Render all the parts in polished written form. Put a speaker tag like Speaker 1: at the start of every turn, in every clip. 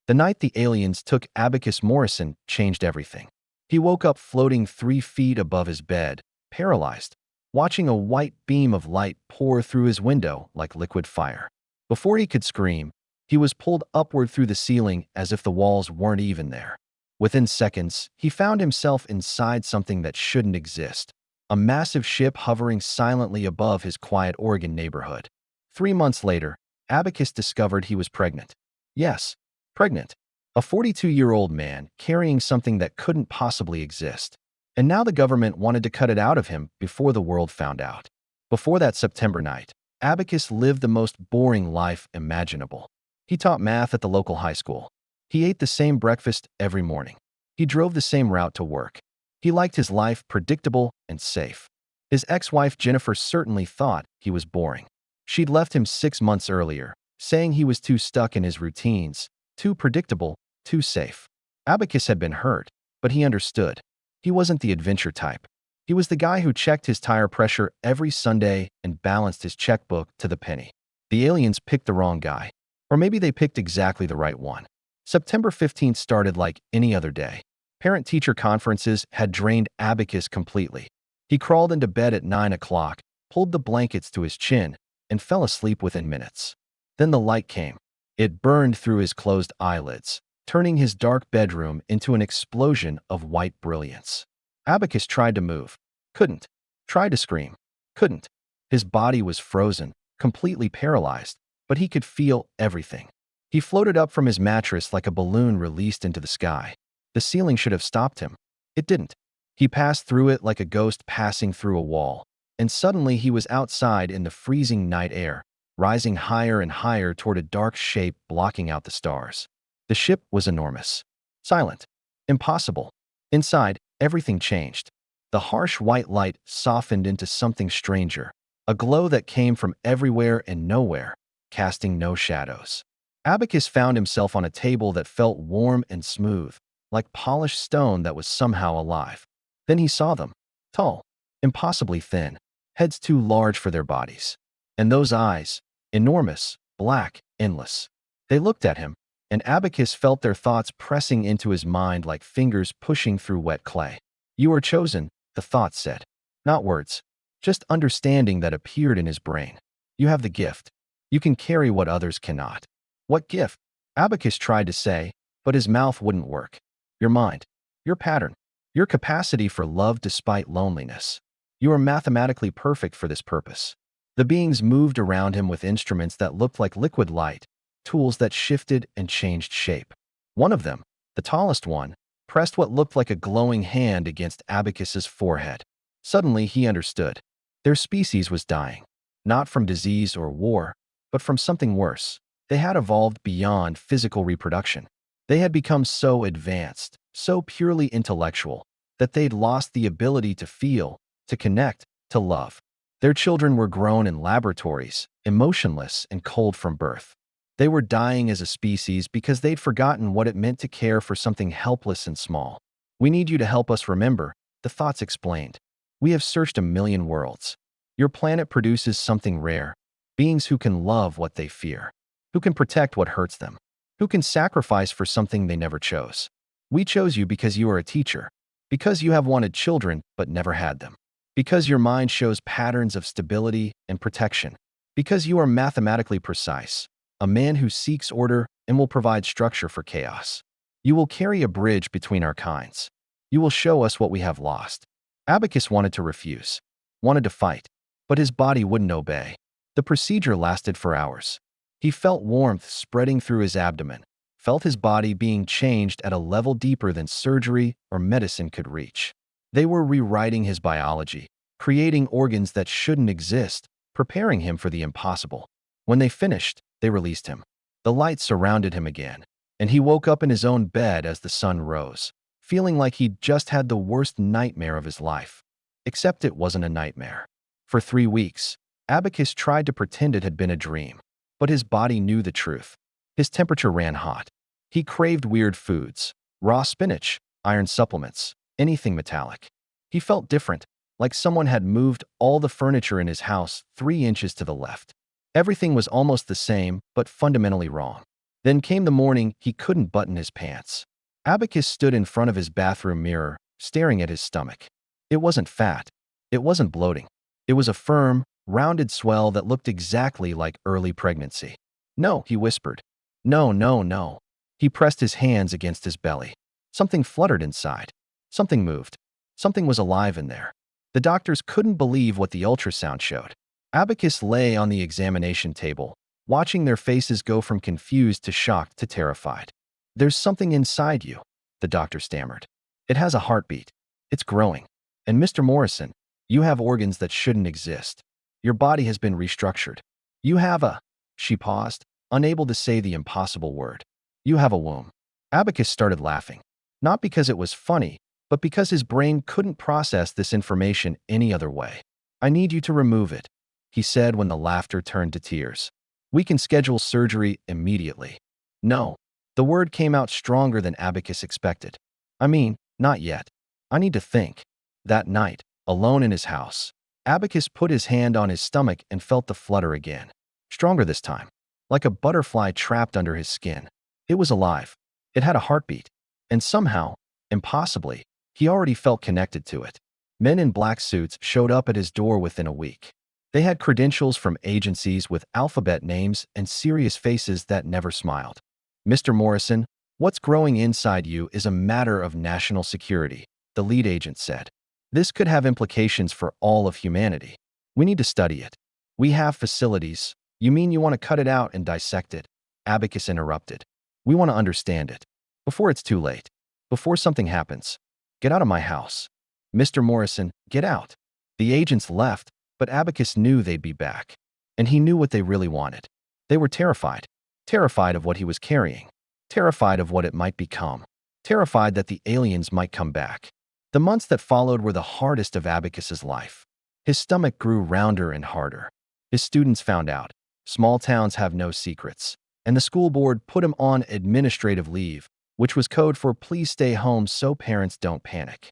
Speaker 1: The night the aliens took Abacus Morrison changed everything. He woke up floating 3 feet above his bed, paralyzed, watching a white beam of light pour through his window like liquid fire. Before he could scream, he was pulled upward through the ceiling as if the walls weren't even there. Within seconds, he found himself inside something that shouldn't exist, a massive ship hovering silently above his quiet Oregon neighborhood. 3 months later, Abacus discovered he was pregnant. Yes, pregnant. A 42-year-old man carrying something that couldn't possibly exist. And now the government wanted to cut it out of him before the world found out. Before that September night, Abacus lived the most boring life imaginable. He taught math at the local high school. He ate the same breakfast every morning. He drove the same route to work. He liked his life predictable and safe. His ex-wife Jennifer certainly thought he was boring. She'd left him 6 months earlier, saying he was too stuck in his routines, too predictable, too safe. Abacus had been hurt, but he understood. He wasn't the adventure type. He was the guy who checked his tire pressure every Sunday and balanced his checkbook to the penny. The aliens picked the wrong guy. Or maybe they picked exactly the right one. September 15th started like any other day. Parent-teacher conferences had drained Abacus completely. He crawled into bed at 9 o'clock, pulled the blankets to his chin, and fell asleep within minutes. Then the light came. It burned through his closed eyelids, turning his dark bedroom into an explosion of white brilliance. Abacus tried to move. Couldn't. Tried to scream. Couldn't. His body was frozen, completely paralyzed, but he could feel everything. He floated up from his mattress like a balloon released into the sky. The ceiling should have stopped him. It didn't. He passed through it like a ghost passing through a wall, and suddenly he was outside in the freezing night air, rising higher and higher toward a dark shape blocking out the stars. The ship was enormous. Silent. Impossible. Inside, everything changed. The harsh white light softened into something stranger, a glow that came from everywhere and nowhere, casting no shadows. Abacus found himself on a table that felt warm and smooth, like polished stone that was somehow alive. Then he saw them. Tall, impossibly thin, heads too large for their bodies. And those eyes, enormous, black, endless. They looked at him, and Abacus felt their thoughts pressing into his mind like fingers pushing through wet clay. You are chosen, the thoughts said. Not words, just understanding that appeared in his brain. You have the gift. You can carry what others cannot. What gift? Abacus tried to say, but his mouth wouldn't work. Your mind. Your pattern. Your capacity for love despite loneliness. You are mathematically perfect for this purpose. The beings moved around him with instruments that looked like liquid light, tools that shifted and changed shape. One of them, the tallest one, pressed what looked like a glowing hand against Abacus's forehead. Suddenly he understood. Their species was dying. Not from disease or war, but from something worse. They had evolved beyond physical reproduction. They had become so advanced, so purely intellectual, that they'd lost the ability to feel, to connect, to love. Their children were grown in laboratories, emotionless and cold from birth. They were dying as a species because they'd forgotten what it meant to care for something helpless and small. We need you to help us remember, the thoughts explained. We have searched a million worlds. Your planet produces something rare, beings who can love what they fear, who can protect what hurts them, who can sacrifice for something they never chose. We chose you because you are a teacher, because you have wanted children but never had them, because your mind shows patterns of stability and protection, because you are mathematically precise, a man who seeks order and will provide structure for chaos. You will carry a bridge between our kinds. You will show us what we have lost. Abacus wanted to refuse, wanted to fight, but his body wouldn't obey. The procedure lasted for hours. He felt warmth spreading through his abdomen, felt his body being changed at a level deeper than surgery or medicine could reach. They were rewriting his biology, creating organs that shouldn't exist, preparing him for the impossible. When they finished, they released him. The light surrounded him again, and he woke up in his own bed as the sun rose, feeling like he'd just had the worst nightmare of his life. Except it wasn't a nightmare. For 3 weeks, Abacus tried to pretend it had been a dream. But his body knew the truth. His temperature ran hot. He craved weird foods, raw spinach, iron supplements, anything metallic. He felt different, like someone had moved all the furniture in his house 3 inches to the left. Everything was almost the same, but fundamentally wrong. Then came the morning he couldn't button his pants. Abacus stood in front of his bathroom mirror, staring at his stomach. It wasn't fat. It wasn't bloating. It was a firm, rounded swell that looked exactly like early pregnancy. "No," he whispered. "No, no, no." He pressed his hands against his belly. Something fluttered inside. Something moved. Something was alive in there. The doctors couldn't believe what the ultrasound showed. Abacus lay on the examination table, watching their faces go from confused to shocked to terrified. "There's something inside you," the doctor stammered. "It has a heartbeat. It's growing. And Mr. Morrison, you have organs that shouldn't exist. Your body has been restructured. You have a—" She paused, unable to say the impossible word. "You have a womb." Abacus started laughing. Not because it was funny, but because his brain couldn't process this information any other way. "I need you to remove it," he said when the laughter turned to tears. "We can schedule surgery immediately." "No." The word came out stronger than Abacus expected. "I mean, not yet. I need to think." That night, alone in his house, Abacus put his hand on his stomach and felt the flutter again. Stronger this time. Like a butterfly trapped under his skin. It was alive. It had a heartbeat. And somehow, impossibly, he already felt connected to it. Men in black suits showed up at his door within a week. They had credentials from agencies with alphabet names and serious faces that never smiled. "Mr. Morrison, what's growing inside you is a matter of national security," the lead agent said. "This could have implications for all of humanity. We need to study it. We have facilities." "You mean you want to cut it out and dissect it?" Abacus interrupted. "We want to understand it. Before it's too late. Before something happens. Get out of my house." "Mr. Morrison, get out." The agents left, but Abacus knew they'd be back. And he knew what they really wanted. They were terrified. Terrified of what he was carrying. Terrified of what it might become. Terrified that the aliens might come back. The months that followed were the hardest of Abacus's life. His stomach grew rounder and harder. His students found out. Small towns have no secrets. And the school board put him on administrative leave, which was code for "please stay home so parents don't panic."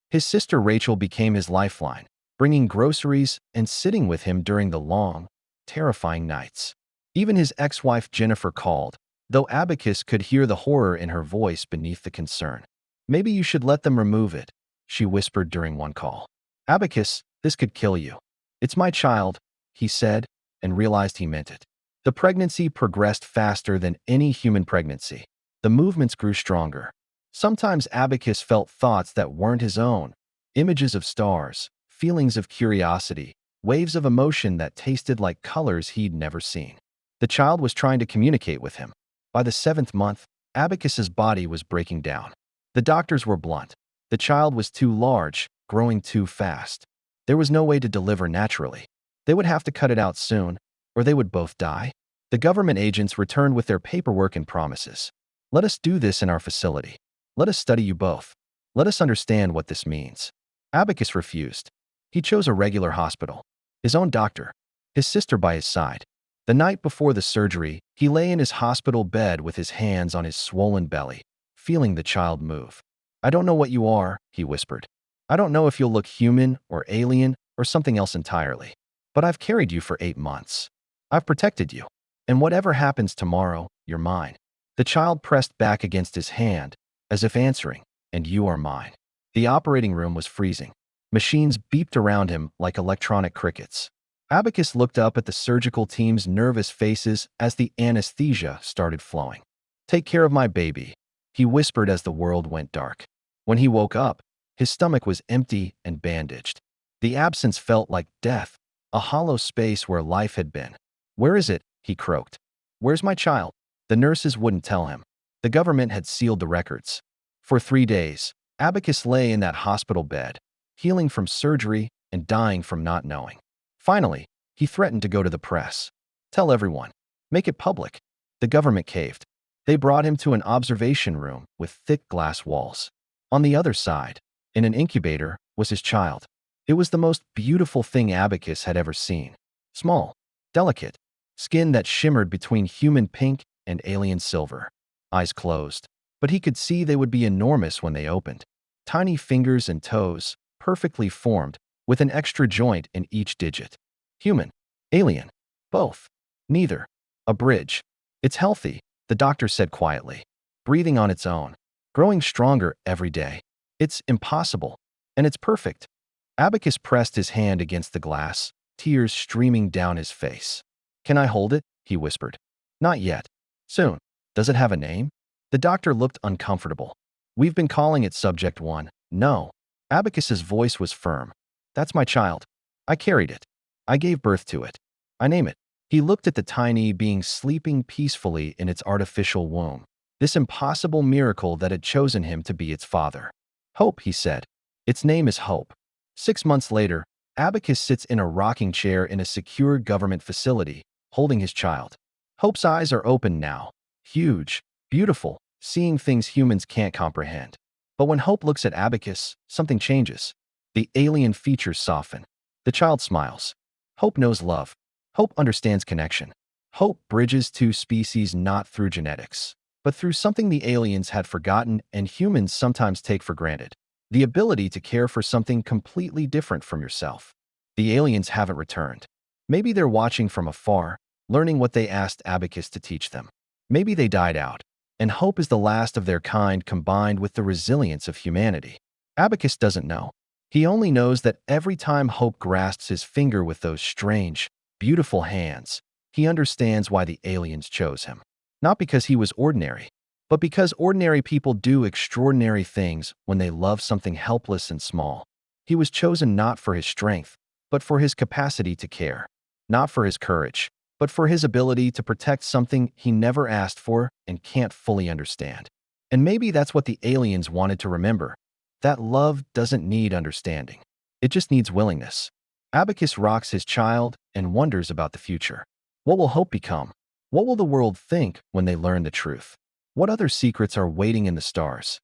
Speaker 1: His sister Rachel became his lifeline, bringing groceries and sitting with him during the long, terrifying nights. Even his ex-wife Jennifer called, though Abacus could hear the horror in her voice beneath the concern. "Maybe you should let them remove it," she whispered during one call. "Abacus, this could kill you." "It's my child," he said, and realized he meant it. The pregnancy progressed faster than any human pregnancy. The movements grew stronger. Sometimes Abacus felt thoughts that weren't his own, images of stars, feelings of curiosity, waves of emotion that tasted like colors he'd never seen. The child was trying to communicate with him. By the 7th month, Abacus's body was breaking down. The doctors were blunt. The child was too large, growing too fast. There was no way to deliver naturally. They would have to cut it out soon, or they would both die. The government agents returned with their paperwork and promises. "Let us do this in our facility. Let us study you both. Let us understand what this means." Abacus refused. He chose a regular hospital. His own doctor. His sister by his side. The night before the surgery, he lay in his hospital bed with his hands on his swollen belly, feeling the child move. "I don't know what you are," he whispered. "I don't know if you'll look human or alien or something else entirely. But I've carried you for 8 months. I've protected you. And whatever happens tomorrow, you're mine." The child pressed back against his hand, as if answering, "And you are mine." The operating room was freezing. Machines beeped around him like electronic crickets. Abacus looked up at the surgical team's nervous faces as the anesthesia started flowing. "Take care of my baby," he whispered as the world went dark. When he woke up, his stomach was empty and bandaged. The absence felt like death, a hollow space where life had been. "Where is it?" he croaked. "Where's my child?" The nurses wouldn't tell him. The government had sealed the records. For 3 days, Abacus lay in that hospital bed, healing from surgery and dying from not knowing. Finally, he threatened to go to the press. "Tell everyone. Make it public." The government caved. They brought him to an observation room with thick glass walls. On the other side, in an incubator, was his child. It was the most beautiful thing Abacus had ever seen. Small, delicate, skin that shimmered between human pink and alien silver. Eyes closed, but he could see they would be enormous when they opened. Tiny fingers and toes, perfectly formed, with an extra joint in each digit. Human. Alien. Both. Neither. A bridge. "It's healthy," the doctor said quietly, breathing on its own, growing stronger every day. It's impossible, and it's perfect. Abacus pressed his hand against the glass, tears streaming down his face. Can I hold it? He whispered. Not yet. Soon. Does it have a name? The doctor looked uncomfortable. We've been calling it Subject 1. No. Abacus's voice was firm. That's my child. I carried it. I gave birth to it. I name it. He looked at the tiny being sleeping peacefully in its artificial womb, this impossible miracle that had chosen him to be its father. Hope, he said. Its name is Hope. 6 months later, Abacus sits in a rocking chair in a secure government facility, holding his child. Hope's eyes are open now, huge, beautiful, seeing things humans can't comprehend. But when Hope looks at Abacus, something changes. The alien features soften. The child smiles. Hope knows love. Hope understands connection. Hope bridges two species not through genetics, but through something the aliens had forgotten and humans sometimes take for granted: the ability to care for something completely different from yourself. The aliens haven't returned. Maybe they're watching from afar, learning what they asked Abacus to teach them. Maybe they died out, and Hope is the last of their kind combined with the resilience of humanity. Abacus doesn't know. He only knows that every time Hope grasps his finger with those strange, beautiful hands, he understands why the aliens chose him. Not because he was ordinary, but because ordinary people do extraordinary things when they love something helpless and small. He was chosen not for his strength, but for his capacity to care. Not for his courage, but for his ability to protect something he never asked for and can't fully understand. And maybe that's what the aliens wanted to remember: that love doesn't need understanding. It just needs willingness. Abacus rocks his child and wonders about the future. What will Hope become? What will the world think when they learn the truth? What other secrets are waiting in the stars?